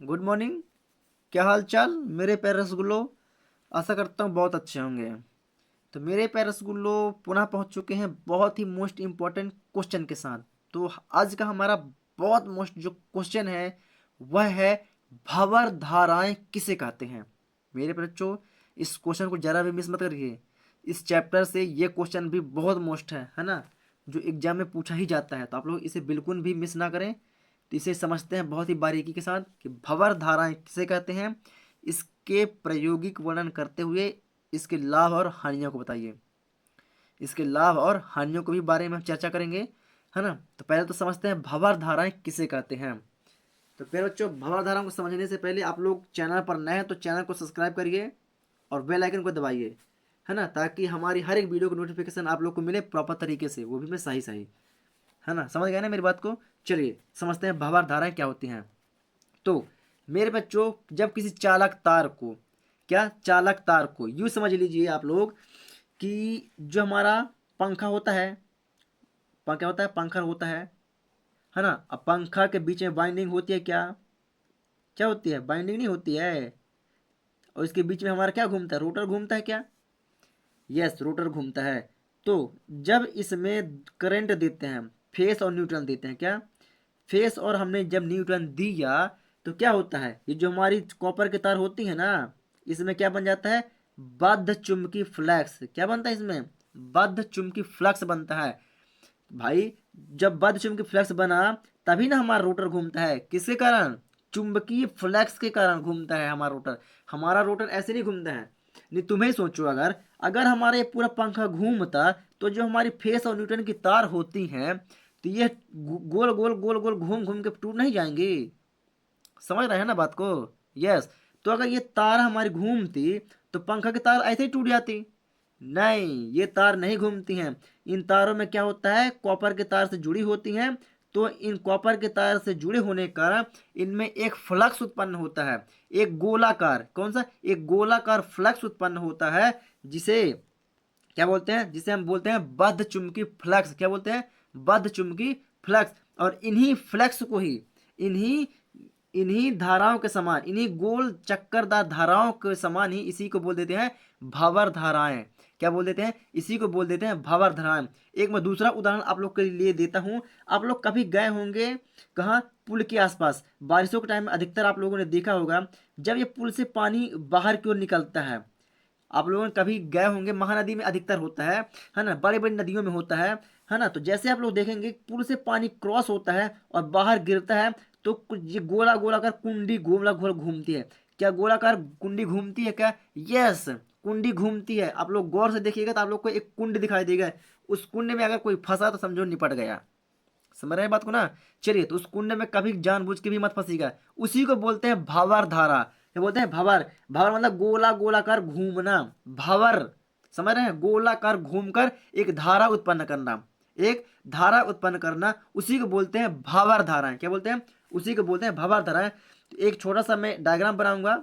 Good morning. क्या हाल चाल मेरे प्यारे रसगुल्लो। आशा करता हूँ बहुत अच्छे होंगे। तो मेरे प्यारे रसगुल्लो पुनः पहुँच चुके हैं बहुत ही मोस्ट इम्पोर्टेंट क्वेश्चन के साथ। तो आज का हमारा बहुत मोस्ट जो क्वेश्चन है वह है भंवर धाराएं किसे कहते हैं। मेरे बच्चों, इस क्वेश्चन को जरा भी मिस मत करिए। इस चैप्टर से ये क्वेश्चन भी बहुत मोस्ट है ना, जो एग्जाम में पूछा ही जाता है। तो आप लोग इसे बिल्कुल भी मिस ना करें। तो इसे समझते हैं बहुत ही बारीकी के साथ कि भंवर धाराएं किसे कहते हैं। इसके प्रायोगिक वर्णन करते हुए इसके लाभ और हानियों को बताइए। इसके लाभ और हानियों को भी बारे में हम चर्चा करेंगे, है ना। तो पहले तो समझते हैं भंवर धाराएं किसे कहते हैं। तो पहले बच्चों, भंवर धाराओं को समझने से पहले आप लोग चैनल पर नए हैं तो चैनल को सब्सक्राइब करिए और बेल आइकन को दबाइए, है ना, ताकि हमारी हर एक वीडियो की नोटिफिकेशन आप लोग को मिले प्रॉपर तरीके से, वो भी मैं सही सही, है ना। समझ गए ना मेरी बात को। चलिए समझते हैं भंवर धाराएं क्या होती हैं। तो मेरे बच्चों, जब किसी चालक तार को, क्या चालक तार को यूँ समझ लीजिए आप लोग कि जो हमारा पंखा होता है, क्या होता है, पंखा होता है ना। अब पंखा के बीच में बाइंडिंग होती है, क्या क्या होती है, बाइंडिंग नहीं होती है। और इसके बीच में हमारा क्या घूमता है, रोटर घूमता है, क्या, यस, रोटर घूमता है। तो जब इसमें करंट देते हैं, फेस और न्यूट्रल देते हैं, क्या, फेस और हमने जब न्यूट्रन दिया तो क्या होता है, ये जो हमारी कॉपर की तार होती है ना, इसमें क्या बन जाता है, बद्ध चुंबकीय फ्लक्स। क्या बनता है इसमें, बद्ध चुंबकीय फ्लक्स बनता है भाई। जब बद्ध चुंबकीय फ्लक्स बना तभी ना हमारा रोटर घूमता है। किसके कारण, चुंबकीय फ्लक्स के कारण घूमता है हमारा रोटर। हमारा रोटर ऐसे नहीं घूमता है। नहीं, तुम्हें सोचो, अगर अगर हमारा ये पूरा पंखा घूमता तो जो हमारी फेस और न्यूटन की तार होती हैं तो ये गोल गोल गोल गोल घूम घूम के टूट नहीं जाएंगी। समझ रहे हैं ना बात को। यस। तो अगर ये तार हमारी घूमती तो पंखा की तार ऐसे ही टूट जाती। नहीं, ये तार नहीं घूमती हैं। इन तारों में क्या होता है, कॉपर के तार से जुड़ी होती हैं। तो इन कॉपर के तार से जुड़े होने के कारण इनमें एक फ्लक्स उत्पन्न होता है। एक गोलाकार, कौन सा, एक गोलाकार फ्लक्स उत्पन्न होता है, जिसे क्या बोलते हैं, जिसे हम बोलते हैं बद्ध चुंबकीय फ्लक्स। क्या बोलते हैं, बद्ध चुंबकीय फ्लक्स। और इन्हीं फ्लक्स को ही, इन्हीं इन्हीं धाराओं के समान, इन्हीं गोल चक्करदार धाराओं के समान ही इसी को बोल देते हैं भंवर धाराएं। क्या बोल देते हैं, इसी को बोल देते हैं भंवर धाराएं। एक मैं दूसरा उदाहरण आप लोग के लिए देता हूं। आप लोग कभी गए होंगे कहाँ, पुल के आसपास, बारिशों के टाइम में अधिकतर आप लोगों ने देखा होगा जब ये पुल से पानी बाहर की ओर निकलता है। आप लोगों ने कभी गए होंगे, महानदी में अधिकतर होता है ना, बड़ी बड़ी नदियों में होता है ना। तो जैसे आप लोग देखेंगे पुल से पानी क्रॉस होता है और बाहर गिरता है तो कुछ ये गोला गोलाकार कुंडी गोला गोल घूमती है। क्या गोलाकार कुंडी घूमती है, क्या, यस, कुंडी घूमती है। आप लोग गौर से देखिएगा तो आप लोग को एक कुंड दिखाई देगा। उस कुंड में अगर कोई फंसा तो समझो निपट गया। समझ रहे हैं बात को ना। चलिए, तो उस कुंड में कभी जानबूझ के भी मत फंसीगा। उसी को बोलते हैं भंवर धारा। क्या बोलते हैं, भंवर। भंवर मतलब गोला गोलाकार घूमना, भंवर। समझ रहे हैं, गोलाकार घूमकर एक धारा उत्पन्न करना, एक धारा उत्पन्न करना, उसी को बोलते हैं भंवर धाराएं। क्या बोलते हैं, उसी को बोलते हैं भंवर धाराएं। तो एक छोटा सा मैं डायग्राम बनाऊंगा,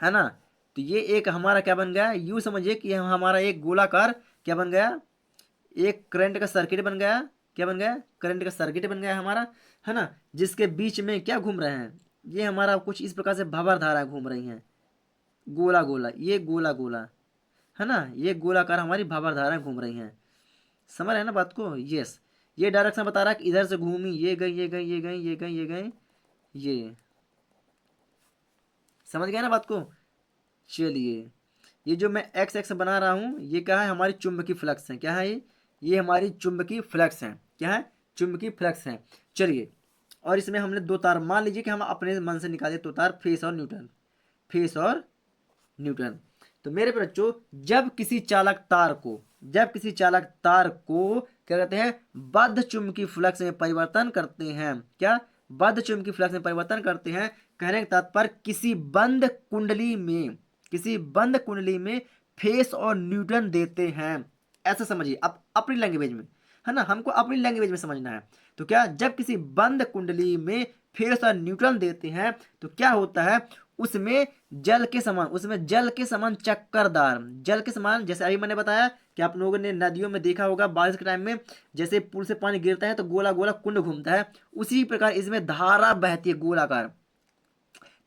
है ना। तो ये एक हमारा क्या बन गया, यूं समझिए कि हमारा एक गोलाकार क्या बन गया, एक करंट का सर्किट बन गया। क्या बन गया, करंट का सर्किट बन गया हमारा, है ना। जिसके बीच में क्या घूम रहे हैं, ये हमारा कुछ इस प्रकार से भंवर धारा घूम रही हैं, गोला गोला, ये गोला गोला, है ना, ये गोलाकार हमारी भंवर धाराएं घूम रही हैं। समझ रहे हैं ना बात को। यस। ये डायरेक्शन बता रहा है कि इधर से घूमी, ये गई, ये गई, ये गई, ये गई, ये गई, ये, समझ गए ना बात को। चलिए, ये जो मैं एक्स एक्स बना रहा हूँ ये क्या है, हमारी चुंबकीय फ्लक्स है। क्या है ये हमारी चुंबकीय फ्लक्स है। क्या है, चुंबकीय फ्लक्स है। चलिए, और इसमें हमने दो तार, मान लीजिए कि हम अपने मन से निकाले दो तार, फेस और न्यूट्रन, फेस और न्यूटन। तो मेरे बच्चों, जब किसी चालक तार को, जब किसी चालक तार को क्या कहते हैं, बद्ध चुंबकीय फ्लक्स में परिवर्तन करते हैं। क्या, बद्ध चुंबकीय फ्लक्स में परिवर्तन करते हैं, कहने का तात्पर्य किसी बंद कुंडली में, किसी बंद कुंडली में फेस और न्यूटन देते हैं। ऐसा समझिए, अब अपनी लैंग्वेज में, है ना, हमको अपनी लैंग्वेज में समझना है। तो क्या, जब किसी बंद कुंडली में फेस और न्यूट्रन देते हैं तो क्या होता है, उसमें जल के समान, उसमें जल के समान चक्करदार, जल के समान, जैसे अभी मैंने बताया कि आप लोगों ने नदियों में देखा होगा बारिश के टाइम में, जैसे पुल से पानी गिरता है तो गोला गोला कुंड घूमता है, उसी प्रकार इसमें धारा बहती है गोलाकार।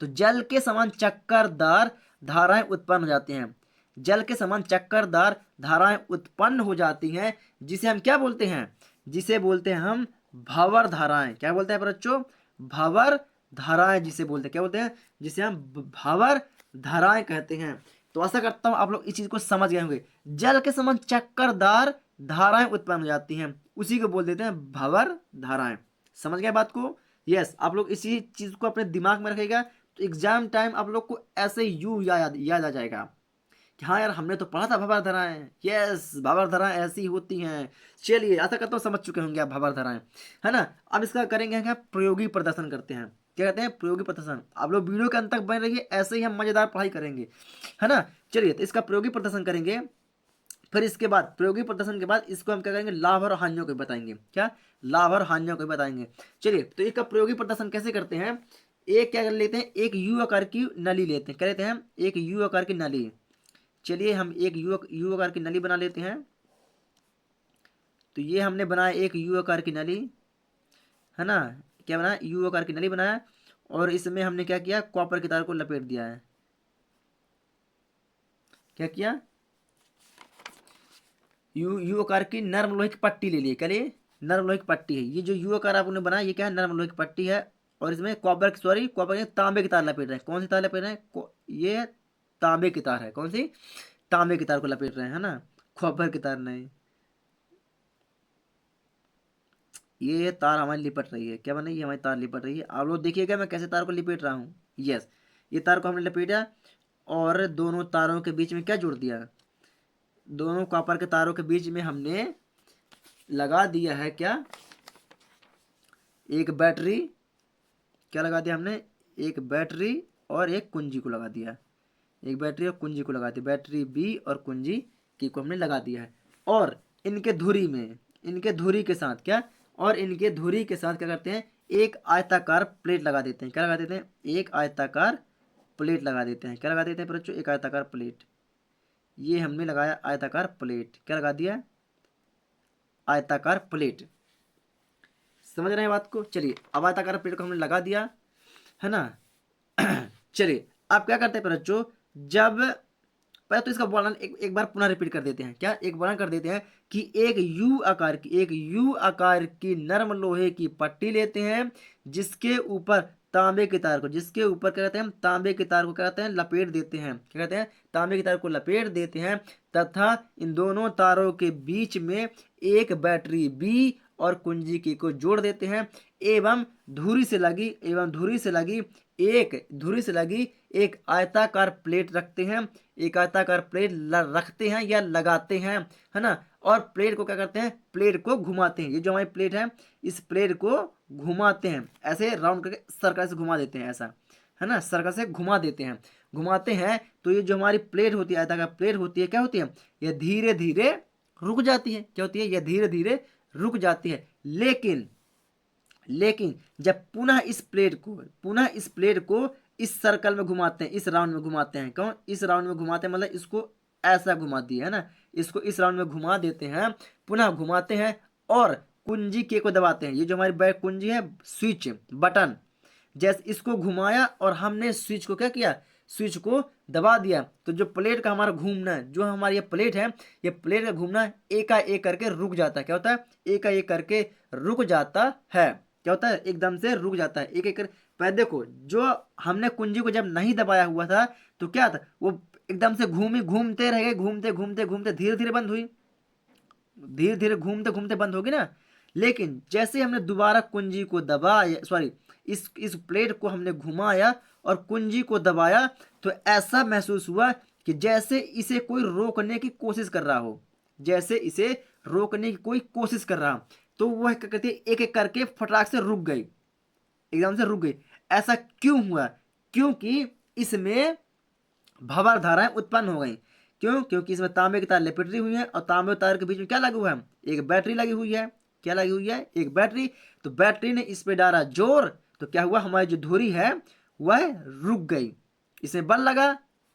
तो जल के समान चक्करदार धाराएं उत्पन्न हो जाती हैं। जल के समान चक्करदार धाराएं उत्पन्न हो जाती हैं, जिसे हम क्या बोलते हैं? जिसे बोलते हैं हम भंवर धाराएं। क्या बोलते हैं बच्चों? भंवर धाराएं जिसे बोलते हैं। क्या बोलते हैं? जिसे हम भंवर धाराएं कहते हैं। तो आशा करता हूं आप लोग इस चीज को समझ गए होंगे। जल के समान चक्करदार धाराएं उत्पन्न हो जाती हैं, उसी को बोल देते हैं भंवर धाराएं। समझ गए बात को? यस, आप लोग इसी चीज को अपने दिमाग में रखेगा तो एग्जाम टाइम आप लोग को ऐसे यू याद आ जाएगा कि हाँ यार, हमने तो पढ़ा था भंवर धाराएं। यस, भंवर धाराएं ऐसी होती हैं। चलिए, आशा करता हूँ समझ चुके होंगे आप भंवर धाराएं, है ना। अब इसका करेंगे क्या? प्रयोगी प्रदर्शन करते हैं। क्या कहते हैं? प्रयोगी प्रदर्शन। आप लोग वीडियो के अंत तक बने रहिए, ऐसे ही हम मजेदार पढ़ाई करेंगे, है ना। चलिए, तो इसका प्रयोगी प्रदर्शन करेंगे। फिर इसके बाद प्रयोगी प्रदर्शन के बाद इसको हम क्या करेंगे? लाभ और हानियों को बताएंगे। क्या? लाभ और हानियों को बताएंगे। चलिए, तो इसका प्रयोगी प्रदर्शन कैसे करते हैं? एक क्या कर लेते हैं? एक यू आकार की नली लेते हैं। क्या लेते हैं? एक यू आकार की नली। चलिए, हम एक यू आकार की नली बना लेते हैं। तो ये हमने बनाया एक यू आकार की नली, है ना। क्या बनाया? यू आकार की नली बनाया, और इसमें हमने क्या किया? कॉपर की तार को लपेट दिया है। क्या किया? यू आकार की नर्म लोहे की पट्टी ले ली। क्या लिए? नर्म लोहे की पट्टी है। ये जो यू आकार आपने बनाया, ये क्या है? नर्म लोहे की पट्टी है, और इसमें कॉपर तांबे की तार लपेट रहे हैं। कौन सी तार लपेट रहे हैं? ये तांबे की तार है। कौन सी? तांबे की तार को लपेट रहे हैं, है ना, कॉपर की तार नहीं। ये तार हमारी लिपट रही है। क्या बना? ये हमारी तार लिपट रही है। आप लोग देखिएगा मैं कैसे तार को लिपेट रहा हूँ। यस, ये तार को हमने लपेटा, और दोनों तारों के बीच में क्या जोड़ दिया? दोनों कॉपर के तारों के बीच में हमने लगा दिया है क्या? एक बैटरी। क्या लगा दिया हमने? एक बैटरी और एक कुंजी को लगा दिया। एक बैटरी और कुंजी को लगा दी। बैटरी बी और कुंजी की को हमने लगा दिया है। और इनके धुरी में, इनके धुरी के साथ क्या? और इनके धुरी के साथ क्या करते हैं? एक आयताकार प्लेट लगा देते हैं। क्या लगा देते हैं? एक आयताकार प्लेट लगा देते हैं। क्या लगा देते हैं बच्चों? एक आयताकार प्लेट। ये हमने लगाया आयताकार प्लेट। क्या लगा दिया? आयताकार प्लेट। समझ रहे हैं बात को? चलिए, अब आयताकार प्लेट को हमने लगा दिया, है ना। चलिए, अब क्या करते हैं बच्चों? जब पहले तो इसका वर्णन एक बार पुनः रिपीट कर देते हैं। क्या? एक वर्णन कर देते हैं कि एक यू आकार की नरम लोहे की पट्टी लेते हैं, जिसके ऊपर तांबे की तार को, जिसके ऊपर क्या कहते हैं? तांबे की तार को क्या कहते हैं? लपेट देते हैं। क्या कहते हैं? तांबे की तार को लपेट देते हैं, तथा इन दोनों तारों के बीच में एक बैटरी बी और कुंजी की को जोड़ देते हैं, एवं धुरी से लगी एक आयताकार प्लेट रखते हैं। एक आयताकार प्लेट रखते हैं या लगाते हैं, है ना। और प्लेट को क्या करते हैं? प्लेट को घुमाते हैं। ये जो हमारी प्लेट है, इस प्लेट को घुमाते हैं, ऐसे राउंड करके सर्कल से घुमा देते हैं, ऐसा, है ना, सर्कल से घुमा देते हैं। घुमाते हैं तो ये जो हमारी प्लेट होती है, आयताकार प्लेट होती है, क्या होती है? यह धीरे धीरे रुक जाती है। क्या होती है? यह धीरे धीरे रुक जाती है। लेकिन जब पुनः इस प्लेट को इस सर्कल में घुमाते हैं, इस राउंड में घुमाते हैं। क्यों इस राउंड में घुमाते हैं? मतलब इसको ऐसा घुमा दिया है ना, इसको इस राउंड में घुमा देते हैं, पुनः घुमाते हैं, और कुंजी के को दबाते हैं। ये जो हमारी बैक कुंजी है, स्विच बटन, जैसे इसको घुमाया और हमने स्विच को क्या किया? स्विच को दबा दिया, तो जो प्लेट का हमारा घूमना है, जो हमारी ये प्लेट है, ये प्लेट का घूमना एकाएक करके रुक जाता है। क्या होता है? एकाएक करके रुक जाता है। क्या होता है? एकदम से रुक जाता है, एक एक कर। पहले देखो, जो हमने कुंजी को जब नहीं दबाया हुआ था तो क्या था? वो एकदम से घूमते रह गए, घूमते घूमते घूमते धीरे धीरे बंद हुई, धीरे धीरे घूमते घूमते बंद होगी ना। लेकिन जैसे हमने दोबारा कुंजी को दबाया, सॉरी, इस प्लेट को हमने घुमाया और कुंजी को दबाया, तो ऐसा महसूस हुआ कि जैसे इसे कोई रोकने की कोशिश कर रहा हो, जैसे इसे रोकने की कोई कोशिश कर रहा हो। तो वह क्या कहते हैं? एक एक करके फटाक से रुक गई, एकदम से रुक गई। ऐसा क्यों हुआ? क्योंकि इसमें भंवर धाराएं उत्पन्न हो गई। क्यों? क्योंकि इसमें तांबे की तार लपेटी हुई है, और तांबे तार के बीच में क्या लगा हुआ है? एक बैटरी लगी हुई है। क्या लगी हुई है? एक बैटरी। तो बैटरी ने इस पे डाला जोर, तो क्या हुआ? हमारी जो धुरी है वह रुक गई। इसमें बल लगा,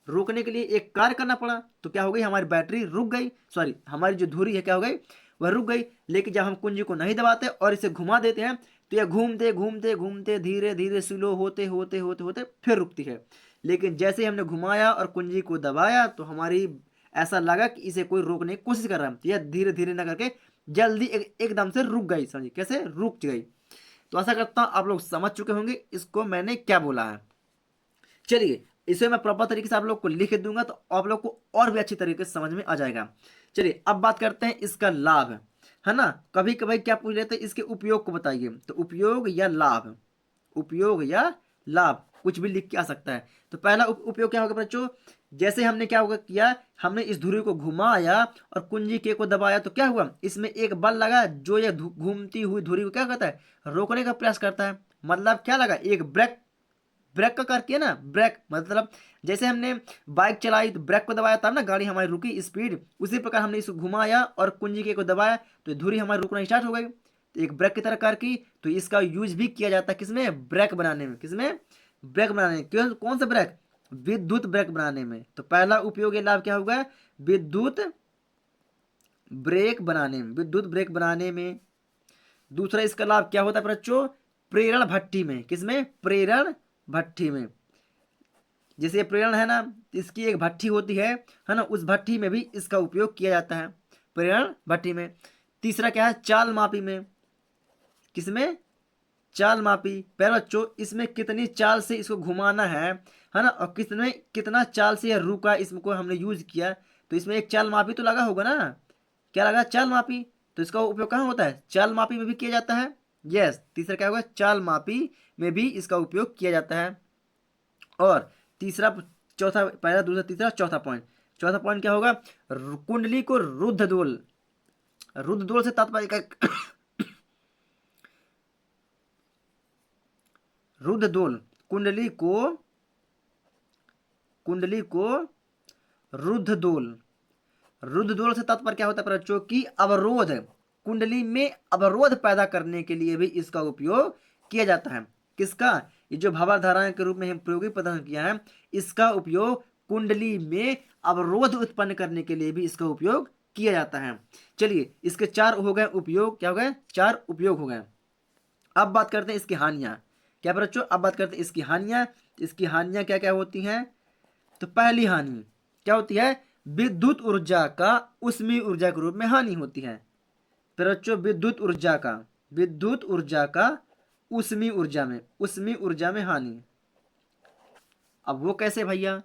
रोकने के लिए एक कार्य करना पड़ा, तो क्या हो गई? हमारी बैटरी रुक गई, सॉरी, हमारी जो धुरी है क्या हो गई? वह रुक गई। लेकिन जब हम कुंजी को नहीं दबाते और इसे घुमा देते हैं, तो यह घूमते घूमते घूमते धीरे धीरे स्लो होते होते होते होते फिर रुकती है। लेकिन जैसे ही हमने घुमाया और कुंजी को दबाया तो हमारी ऐसा लगा कि इसे कोई रोकने की कोशिश कर रहा है, तो यह धीरे धीरे न करके जल्दी एकदम से रुक गई। समझिए कैसे रुक गई। तो आशा करता हूँ आप लोग समझ चुके होंगे इसको मैंने क्या बोला है। चलिए इसे मैं प्रॉपर तरीके से आप लोग को लिख दूंगा तो आप लोग को और भी अच्छी तरीके से समझ में आ जाएगा। चलिए अब बात करते हैं इसका लाभ, है ना। कभी कभी क्या पूछ लेते हैं इसके उपयोग को बताइए, तो उपयोग या लाभ, उपयोग या लाभ कुछ भी लिख के आ सकता है। तो पहला उपयोग क्या होगा बच्चों, जैसे हमने क्या होगा किया, हमने इस धुरी को घुमाया और कुंजी के को दबाया तो क्या हुआ, इसमें एक बल लगा जो ये घूमती हुई धुरी को क्या करता है, रोकने का प्रयास करता है। मतलब क्या लगा, एक ब्रेक, ब्रेक का करके है ना, ब्रेक मतलब जैसे हमने बाइक चलाई तो ब्रेक को दबाया तब ना गाड़ी हमारी रुकी स्पीड, उसी प्रकार हमने इसको घुमाया और कुंजी के को दबाया तो धुरी हमारी रुकना स्टार्ट हो गई। तो एक ब्रेक की तरह कर की, तो इसका यूज भी किया जाता है किसमें, ब्रेक बनाने में। किसमें, ब्रेक बनाने में। क्यों, कौन सा ब्रेक, विद्युत ब्रेक बनाने में। तो पहला उपयोग लाभ क्या होगा, विद्युत ब्रेक बनाने में, विद्युत ब्रेक बनाने में। दूसरा इसका लाभ क्या होता है बच्चों, प्रेरण भट्ठी में। किसमें, प्रेरण भट्ठी में। जैसे ये प्रेरण है ना, इसकी एक भट्ठी होती है ना, उस भट्ठी में भी इसका उपयोग किया जाता है, प्रेरण भट्ठी में। तीसरा क्या है, चाल मापी में। किसमें, चाल मापी। पहले बच्चों इसमें कितनी चाल से इसको घुमाना है ना, और कितने कितना चाल से यह रुका इसको हमने यूज किया, तो इसमें एक चाल मापी तो लगा होगा ना। क्या लगा, चाल मापी। तो इसका उपयोग कहाँ होता है, चाल मापी में भी किया जाता है। यस, तीसरा क्या होगा, चाल मापी में भी इसका उपयोग किया जाता है। और तीसरा, चौथा, पहला दूसरा तीसरा चौथा पॉइंट, चौथा पॉइंट क्या होगा, कुंडली को रुद्धदोल, रुद्धदोल से तात्पर्य का रुद्धदोल, कुंडली को, कुंडली को रुद्धदोल, रुद्धदोल से तात्पर्य क्या होता है बच्चों की अवरोध, कुंडली में अवरोध पैदा करने के लिए भी इसका उपयोग किया जाता है। किसका, ये जो भावार धाराएं के रूप में हम प्रयोगी प्रदर्शन किया है, इसका उपयोग कुंडली में अवरोध उत्पन्न करने के लिए भी इसका उपयोग किया जाता है। चलिए इसके चार हो गए उपयोग, क्या हो गए, चार उपयोग हो गए। अब बात करते हैं इसकी हानियां। क्या बच्चों, अब बात करते हैं इसकी हानियां। इसकी हानियां क्या क्या होती हैं। तो पहली हानि क्या होती है, विद्युत ऊर्जा का उष्मीय ऊर्जा के रूप में हानि होती है। फिर बच्चों विद्युत ऊर्जा का, विद्युत ऊर्जा का उष्मीय ऊर्जा में, उष्मीय ऊर्जा में हानि। अब वो कैसे भैया,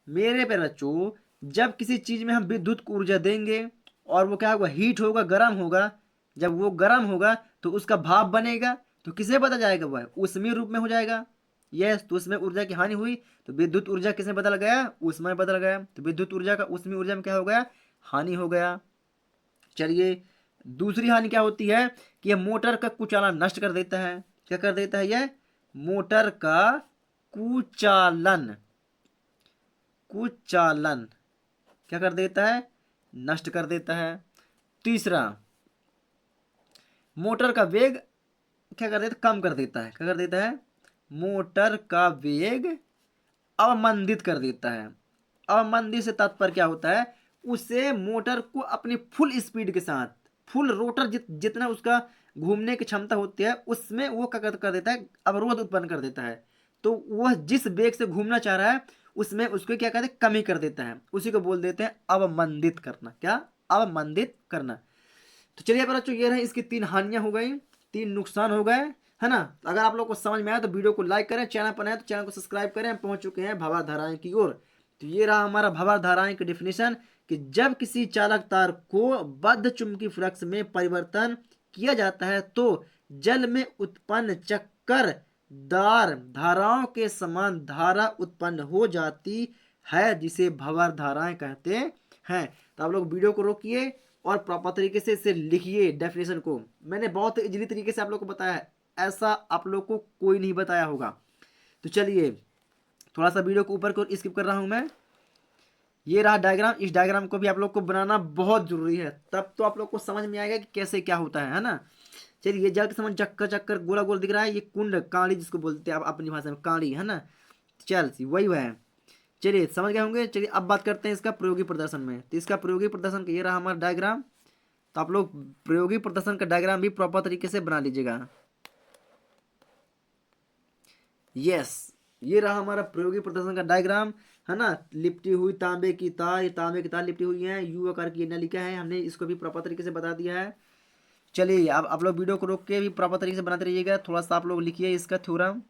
मेरे पे बच्चों जब किसी चीज में हम विद्युत ऊर्जा देंगे और वो क्या होगा, हीट होगा, गर्म होगा, जब वो गर्म होगा तो उसका भाप बनेगा, तो किसे बदल जाएगा, वह उष्मीय रूप में हो जाएगा। यस, तो उसमें ऊर्जा की हानि हुई, तो विद्युत ऊर्जा किसमें बदल गया, उसमें बदल गया। तो विद्युत ऊर्जा का उष्मीय ऊर्जा में क्या हो गया, हानि हो गया। चलिए दूसरी हानि क्या होती है कि यह मोटर का कुचालन नष्ट कर देता है। क्या कर देता है, यह मोटर का कुचालन, कुचालन क्या कर देता है, नष्ट कर देता है। तीसरा, मोटर का वेग क्या कर देता, कम कर देता है। क्या कर देता है, मोटर का वेग अवमंदित कर देता है। अवमंदित से तात्पर्य क्या होता है, उसे मोटर को अपनी फुल स्पीड के साथ, फुल रोटर जितना उसका घूमने की क्षमता होती है उसमें वो क्या कर देता है, अवरोध उत्पन्न कर देता है। तो वह जिस वेग से घूमना चाह रहा है उसमें उसको क्या कहते हैं, कमी कर देता है। उसी को बोल देते हैं अवमंदित करना। क्या, अवमंदित करना। तो चलिए बच्चों ये रहे इसकी तीन हानियां हो गई, तीन नुकसान हो गए, है ना। अगर आप लोग को समझ में आया तो वीडियो को लाइक करें, चैनल पर नए तो चैनल को सब्सक्राइब करें। हम पहुंच चुके हैं भावार धाराएं की ओर। तो ये रहा हमारा भावार धाराएं की डेफिनेशन कि जब किसी चालक तार को बद्ध चुंबकीय फ्लक्स में परिवर्तन किया जाता है तो जल में उत्पन्न चक्कर दार धाराओं के समान धारा उत्पन्न हो जाती है, जिसे भावार धाराएं कहते हैं। तो आप लोग वीडियो को रोकिए और प्रॉपर तरीके से इसे लिखिए डेफिनेशन को। मैंने बहुत इजीली तरीके से आप लोग को बताया है, ऐसा आप लोग को कोई नहीं बताया होगा। तो चलिए थोड़ा सा वीडियो को ऊपर को स्किप कर रहा हूं मैं। ये रहा डायग्राम, इस डायग्राम को भी आप लोग को बनाना बहुत जरूरी है, तब तो आप लोग को समझ में आएगा कि कैसे क्या होता है ना। चलिए जल के समान चक्कर चक्कर गोला गोल दिख रहा है, ये कुंड काड़ी जिसको बोलते हैं आप अपनी भाषा में, काड़ी है ना। चल वही वह है। चलिए समझ गए होंगे। चलिए अब बात करते हैं इसका प्रयोगी प्रदर्शन में। तो इसका प्रयोगी प्रदर्शन ये रहा हमारा डायग्राम। तो आप लोग प्रयोगी प्रदर्शन का डायग्राम भी प्रॉपर तरीके से बना लीजिएगा। यस, ये रहा हमारा प्रयोगी प्रदर्शन का डायग्राम, है ना। लिपटी हुई तांबे की तार, ये तांबे की तार लिपटी हुई है, यू आकार की नलिका है, हमने इसको भी प्रॉपर तरीके से बता दिया है। चलिए अब आप लोग वीडियो को रोक के भी प्रॉपर तरीके से बनाते रहिएगा, थोड़ा सा आप लोग लिखिए इसका थ्योरम।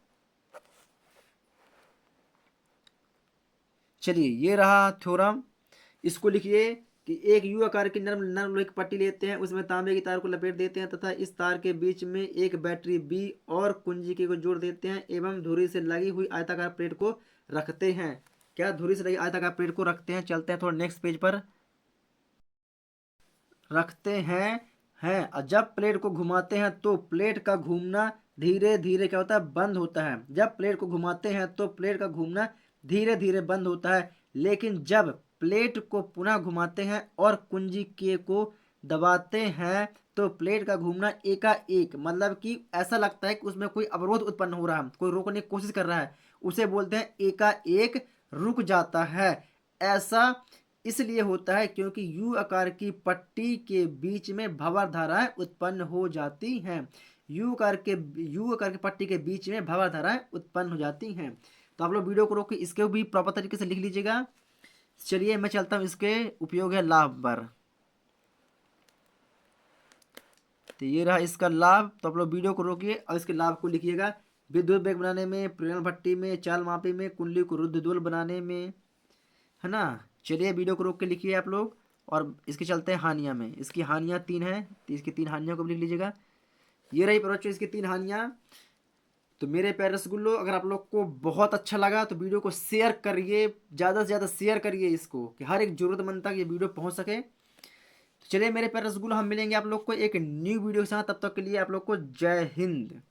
चलिए ये रहा थ्योरम, इसको लिखिए कि एक यू आकार की नर्म नर्म लोहे की पट्टी लेते हैं, उसमें तांबे की तार को लपेट देते हैं तथा इस तार के बीच में एक बैटरी बी और कुंजी के को जोड़ देते हैं एवं धुरी से लगी हुई आयताकार प्लेट को रखते हैं। क्या धुरी से लगी आयताकार प्लेट को रखते हैं। चलते हैं थोड़ा नेक्स्ट पेज पर। रखते हैं और जब प्लेट को घुमाते हैं तो प्लेट का घूमना धीरे धीरे क्या होता है, बंद होता है। जब प्लेट को घुमाते हैं तो प्लेट का घूमना धीरे धीरे बंद होता है, लेकिन जब प्लेट को पुनः घुमाते हैं और कुंजी के को दबाते हैं तो प्लेट का घूमना एकाएक, मतलब कि ऐसा लगता है कि उसमें कोई अवरोध उत्पन्न हो रहा है, कोई रोकने की कोशिश कर रहा है, उसे बोलते हैं एकाएक रुक जाता है। ऐसा इसलिए होता है क्योंकि यू आकार की पट्टी के बीच में भंवर धाराएं उत्पन्न हो जाती हैं। यू आकार की पट्टी के बीच में भंवर धाराएं उत्पन्न हो जाती हैं। तो आप लोग वीडियो को रोक के इसके भी प्रॉपर तरीके से लिख लीजिएगा। चलिए मैं चलता हूँ, इसके उपयोग है लाभ पर। तो ये रहा इसका लाभ, तो आप लोग वीडियो को रोकिए और इसके लाभ को लिखिएगा। विद्युत वेग बनाने में, प्रेरण भट्टी में, चाल मापी में, कुंडली को रुद्धदुल बनाने में, है ना। चलिए वीडियो को रोक के लिखिए आप लोग, और इसके चलते हैं हानियाँ में। इसकी हानियाँ 3 हैं, तो इसकी 3 हानियों को भी लिख लीजिएगा। ये रही बच्चों इसकी 3 हानियाँ। तो मेरे प्यारे रसगुल्लो, अगर आप लोग को बहुत अच्छा लगा तो वीडियो को शेयर करिए, ज़्यादा से ज़्यादा शेयर करिए इसको, कि हर एक ज़रूरतमंद तक ये वीडियो पहुँच सके। तो चलिए मेरे प्यारे रसगुल्लो, हम मिलेंगे आप लोग को एक न्यू वीडियो के साथ, तब तक के लिए आप लोग को जय हिंद।